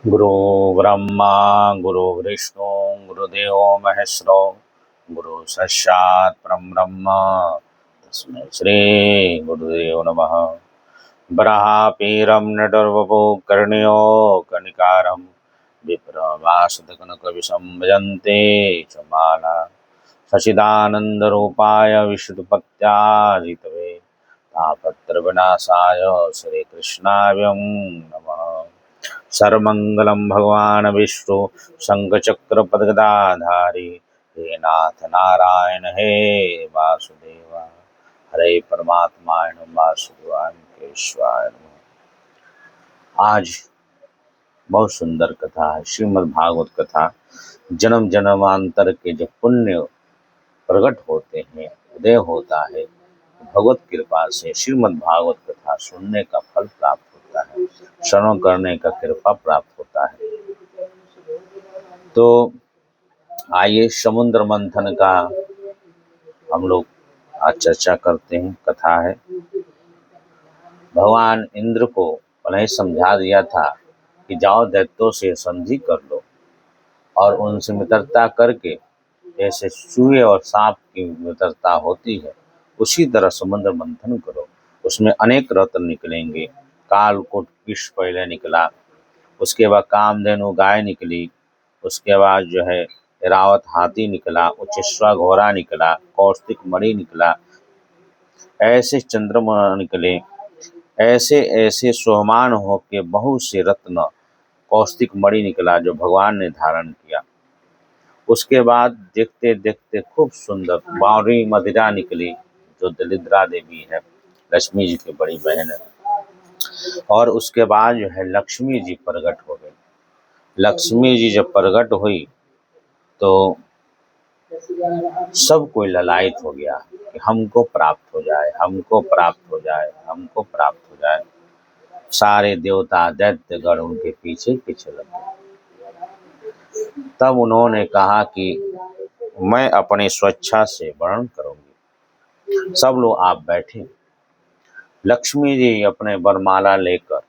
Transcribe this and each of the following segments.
गुरु ब्रह्मा गुरु विष्णु गुरुदेव महेश्वरो गुरु साक्षात् परम ब्रह्म तस्मै श्री गुरुदेव नमः। वराहपीरं नटर्वपो कर्णयो कनिकारं विप्रवासदकनकविशं भजन्ते च माला सचिदानन्दरूपाय विशुद्धभक्त्यादितवे तापत्रविनाशाय श्रीकृष्णाभ्यं नमः। सर्वमंगलं भगवान् विष्णु शंखचक्रपदगदाधारी हे नाथ नारायण हे वासुदेवा हरे परमात्माय नमः वासुदेवाय केशवाय नमः। आज बहुत सुंदर कथा है, श्रीमद् भागवत कथा। जन्म जन्मांतर के जो पुण्य प्रकट होते हैं, उदय होता है, भगवत कृपा से श्रीमद् भागवत कथा सुनने का फल प्राप्त होता है, श्रवण करने का कृपा प्राप्त होता है। तो आइए समुद्र मंथन का हम लोग आज चर्चा करते हैं। कथा है, भगवान इंद्र को उन्हें समझा दिया था कि जाओ दैत्यों से संधि कर लो और उनसे मित्रता करके, जैसे चूहे और सांप की मित्रता होती है उसी तरह समुद्र मंथन करो। उसमें अनेक रत्न निकलेंगे। कालकूट विष पहले निकला, उसके बाद कामधेनु गाय निकली, उसके बाद जो है रावत हाथी निकला, उच्चश्वा घोड़ा निकला, कौस्तिक मणि निकला, ऐसे चंद्रमा निकले, ऐसे ऐसे सोहमान होके बहुत से रत्न कौस्तिक मणि निकला जो भगवान ने धारण किया। उसके बाद देखते देखते खूब सुंदर बावरी मदिरा निकली जो दलिद्रा देवी है, लक्ष्मी जी की बड़ी बहन है। और उसके बाद जो है लक्ष्मी जी प्रकट हो गई। लक्ष्मी जी जब प्रकट हुई तो सब कोई ललायत हो गया कि हमको प्राप्त हो जाए, हमको प्राप्त हो जाए, हमको प्राप्त हो जाए। सारे देवता दैत्यगण उनके पीछे पीछे लगे। तब उन्होंने कहा कि मैं अपनी स्वेच्छा से वर्णन करूंगी। सब लोग आप बैठे। लक्ष्मी जी अपने वरमाला लेकर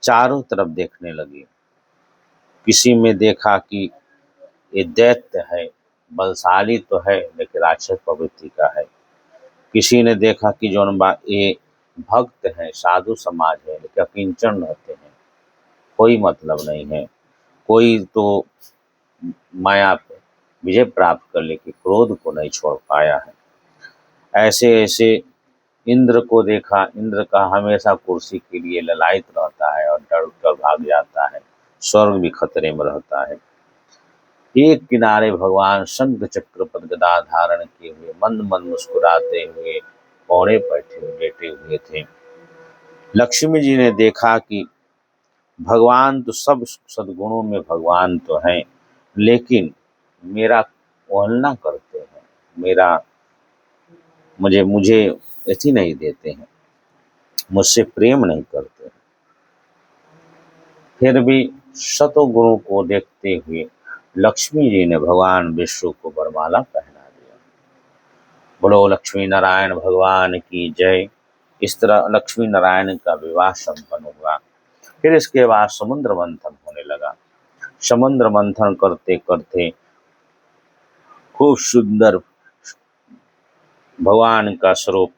चारों तरफ देखने लगी। किसी में देखा कि ये दैत्य है, बलशाली तो है लेकिन राक्षस प्रवृत्ति का है। किसी ने देखा कि जौन बा ये भक्त है, साधु समाज है लेकिन अकिंचन रहते हैं, कोई मतलब नहीं है। कोई तो माया पे विजय प्राप्त कर लेकिन क्रोध को नहीं छोड़ पाया है। ऐसे ऐसे इंद्र को देखा। इंद्र का हमेशा कुर्सी के लिए ललायत रहता है और डर कर भाग जाता है, स्वर्ग भी खतरे में रहता है। एक किनारे भगवान शंख चक्र पद गदा धारण किए हुए मंद मंद मुस्कुराते हुए पौड़े बैठे लेटे हुए थे। लक्ष्मी जी ने देखा कि भगवान तो सब सद्गुणों में भगवान तो हैं, लेकिन मेरा अवहेलना करते हैं, मेरा मुझे मुझे ऐसी नहीं देते हैं, मुझसे प्रेम नहीं करते। फिर भी शतगुणों को देखते हुए लक्ष्मी जी ने भगवान विष्णु को वरमाला पहना दिया। बोलो लक्ष्मी नारायण भगवान की जय। इस तरह लक्ष्मी नारायण का विवाह संपन्न हुआ। फिर इसके बाद समुद्र मंथन होने लगा। समुद्र मंथन करते करते खूब सुंदर भगवान का स्वरूप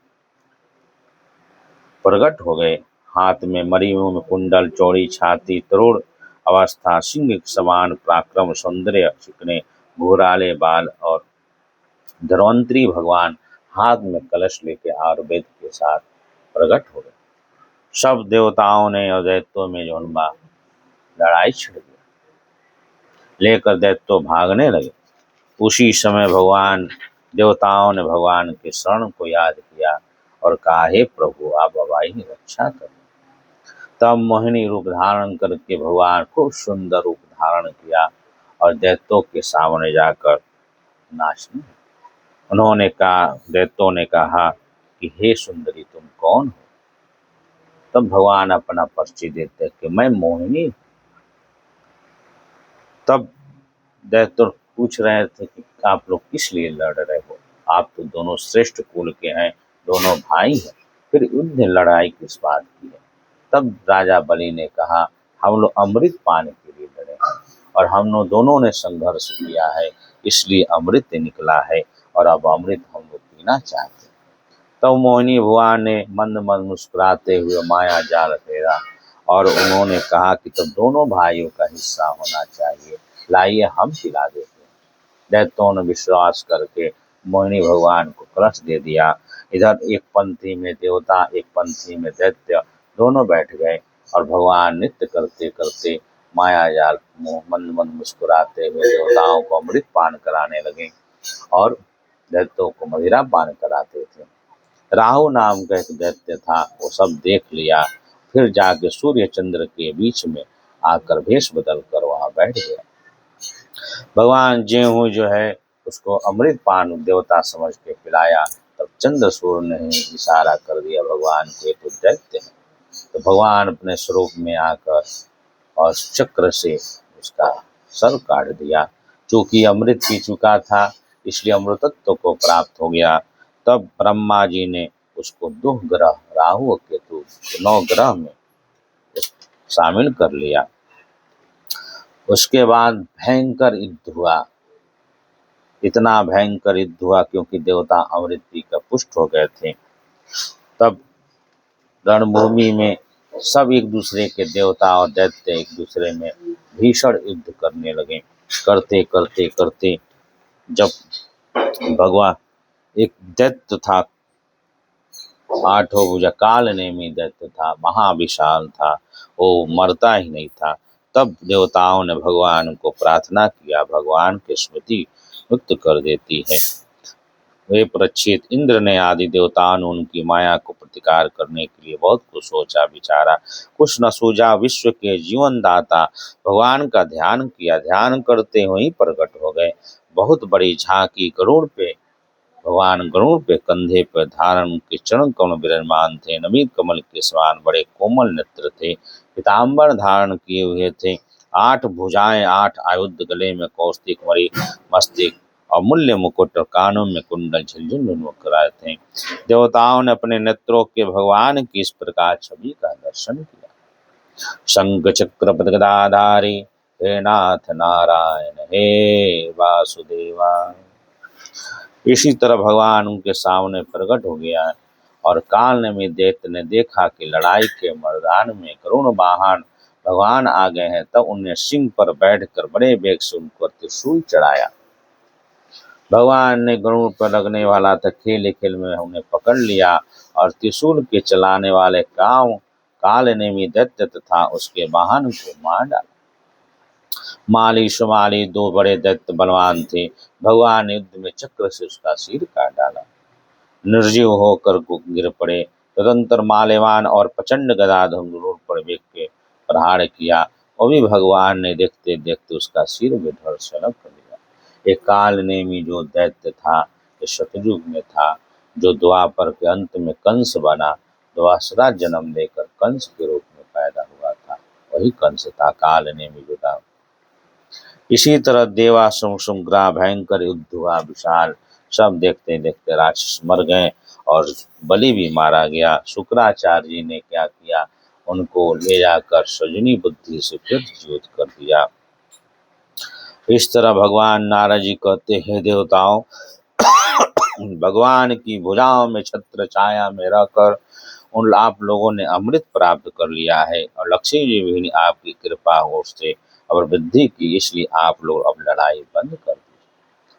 प्रकट हो गए। हाथ में मणियों में कुंडल, चौड़ी छाती, तरुण अवस्था, सिंह के समान पराक्रम, सौंदर्य, चिकने घुराले बाल और धन्वंतरी भगवान हाथ में कलश लेके आयुर्वेद के साथ प्रकट हो गए। सब देवताओं ने और दैत्यों में जो लड़ाई छिड़ गई, लेकर दैत्य भागने लगे। उसी समय भगवान देवताओं ने भगवान के शरण को याद किया और कहा, हे प्रभु आप हमारी रक्षा करें। तब मोहिनी रूप धारण करके भगवान खूब सुंदर रूप धारण किया और दैत्यों के सामने जाकर नाचने। उन्होंने कहा, दैत्यों ने कहा कि हे सुंदरी तुम कौन हो? तब भगवान अपना परिचय देते कि मैं मोहिनी हूं। तब दैत्य पूछ रहे थे कि आप लोग किस लिए लड़ रहे हो? आप तो दोनों श्रेष्ठ कुल के हैं, दोनों भाई हैं, फिर युद्ध लड़ाई किस बात की है? तब राजा बलि ने कहा, हम लोग अमृत पाने के लिए लड़े और हम दोनों ने संघर्ष किया है, इसलिए अमृत निकला है और अब अमृत हम लोग पीना चाहते हैं। तब मोहिनी भुआ ने मंद मंद मुस्कुराते हुए माया जाल फेरा और उन्होंने कहा कि तब दोनों भाइयों का हिस्सा होना चाहिए, लाइए हम पिला देते हैं। दैत्यों ने विश्वास करके मोहिनी भगवान को कलश दे दिया। इधर एक पंक्ति में देवता, एक पंक्ति में दैत्य, दोनों बैठ गए और भगवान नृत्य करते करते माया जाल मंद मंद मुस्कुराते हुए देवताओं को अमृत पान कराने लगे और दैत्यों को मदिरा पान कराते थे। राहु नाम का एक दैत्य था, वो सब देख लिया, फिर जाके सूर्य चंद्र के बीच में आकर भेष बदल कर वहां बैठ गया। भगवान ज्यों जो है उसको अमृत पान देवता समझ के पिलाया, तब चंद्रसूर ने ही इशारा कर दिया भगवान को, ये तो दैत्य है। तो भगवान अपने स्वरूप में आकर और चक्र से उसका सर काट दिया। चूंकि अमृत पी चुका था इसलिए अमृतत्व को प्राप्त हो गया। तब ब्रह्मा जी ने उसको 2 ग्रह राहु और केतु 9 ग्रह में शामिल कर लिया। उसके बाद भयंकर युद्ध हुआ, इतना भयंकर युद्ध हुआ क्योंकि देवता अमृत पी कर पुष्ट हो गए थे। तब रणभूमि में सब एक दूसरे के देवता और दैत्य एक दूसरे में भीषण युद्ध करने लगे। करते करते करते जब भगवान, एक दैत्य था, 8 भुजा काल नेमी दैत्य था, महाविशाल था, वो मरता ही नहीं था। तब देवताओं ने भगवान को प्रार्थना किया, भगवान की स्मृति मुक्त कर देती है। वे परीक्षित, इंद्र ने आदि देवताओं ने उनकी माया को प्रतिकार करने के लिए बहुत कुछ सोचा विचारा, कुछ न सूझा। विश्व के जीवन दाता भगवान का ध्यान किया, ध्यान करते हुए ही प्रकट हो गए। बहुत बड़ी झांकी गरुड़ पे, भगवान गरुड़ पे कंधे पर धारण, उनके चरण कमल विराजमान थे, नमित कमल के समान बड़े कोमल नेत्र थे, पीताम्बर धारण किए हुए थे, 8 भुजाएं, 8 आयुध, गले में कौस्तिक मणि, मस्तिष्क और मूल्य मुकुट, कानों में कुंडल झिलझिल कराए थे। देवताओं ने अपने नेत्रों के भगवान की इस प्रकार छवि का दर्शन किया। शंख चक्र पदगदाधारी, हे नाथ नारायण हे वासुदेवा। इसी तरह भगवान उनके सामने प्रकट हो गया और काल में दैत्य ने देखा कि लड़ाई के मैदान में करुण वाहन भगवान आ गए हैं। तब उन्हें सिंह पर बैठकर बड़े वेग से उन पर त्रिशूल चढ़ाया। भगवान ने गरुड़ पर लगने वाला था, खेल खेल में उन्हें पकड़ लिया और त्रिशूल के चलाने वाले काल नेमी दैत्य तथा उसके वाहन को मार डाला। माली शुमाली 2 बड़े दैत्य बलवान थे, भगवान ने युद्ध में चक्र से उसका सिर काट डाला, निर्जीव होकर गिर पड़े। तदंतर माल्यवान और प्रचंड गदाधर गरुड़ पर वेग के प्रहार किया, और भी भगवान ने देखते देखते उसका सिर में धड़ सनक कर दिया। एक काल नेमी जो दैत्य था, ये शतयुग में था, जो द्वापर के अंत में कंस बना, द्वासरा जन्म लेकर कंस के रूप में पैदा हुआ था, वही कंस था काल नेमी जो था। इसी तरह देवा संग्राह भयंकर युद्ध हुआ विशाल, सब देखते देखते राक्षस मर गए और बलि भी मारा गया। शुक्राचार्य जी ने क्या किया, उनको ले जाकर सजनी बुद्धि से फिर जीवित कर दिया। इस तरह भगवान नारद जी कहते हैं, देवताओं भगवान की भुजाओं में छत्र छाया में रहकर उन आप लोगों ने अमृत प्राप्त कर लिया है और लक्ष्मी जी भी आपकी कृपा हो उससे और वृद्धि की, इसलिए आप लोग अब लड़ाई बंद कर दी।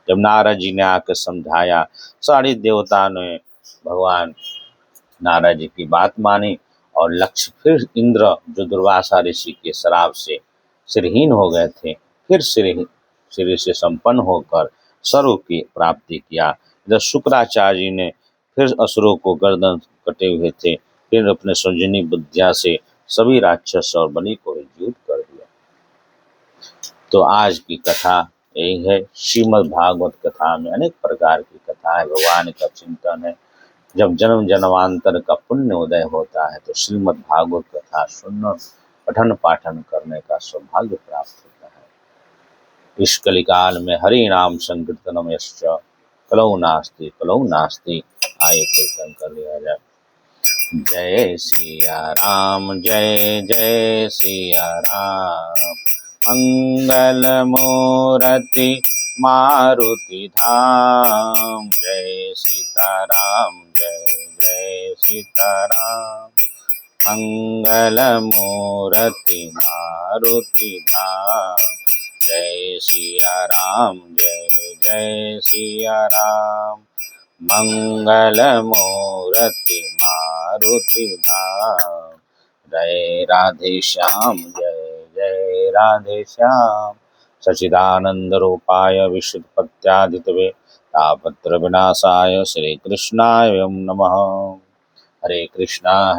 जब नारद जी ने आकर समझाया, सारे देवता ने भगवान नारद जी की बात मानी और लक्ष्य फिर इंद्र जो दुर्वासा ऋषि के श्राप से सिरहीन हो गए थे, फिर सिर से संपन्न होकर सर्व की प्राप्ति किया। जब शुक्राचार्य जी ने फिर असुरों को गर्दन कटे हुए थे, फिर अपने सौजनी बुद्धिया से सभी राक्षस और बलि को जीवित कर दिया। तो आज की कथा यही है। श्रीमद् भागवत कथा में अनेक प्रकार की कथा है, भगवान का चिंतन है। जब जन्म जन्मांतर का पुण्य उदय होता है तो श्रीमद् भागवत कथा सुनना, पठन पाठन करने का सौभाग्य प्राप्त होता है। इस कलिकाल में हरि नाम संकीर्तनम यश्च कलौ नास्ति आए कीर्तन कर लिया जाए। जय सिया राम, जय जय सिया राम, मंगलमूर्ति मारुति धाम। जय सीताराम जय जय सीताराम। मंगलमूर्ति मारुति धाम। जय सिया राम जय जय सिया राम। मंगलमूर्ति मारुति धाम। जय राधे श्याम जय जय राधे श्याम। सच्चिदानंद रूपाय विशुद्धपत्यादितवे तापत्र विनाशाय श्री कृष्णाय नमः। हरे कृष्णा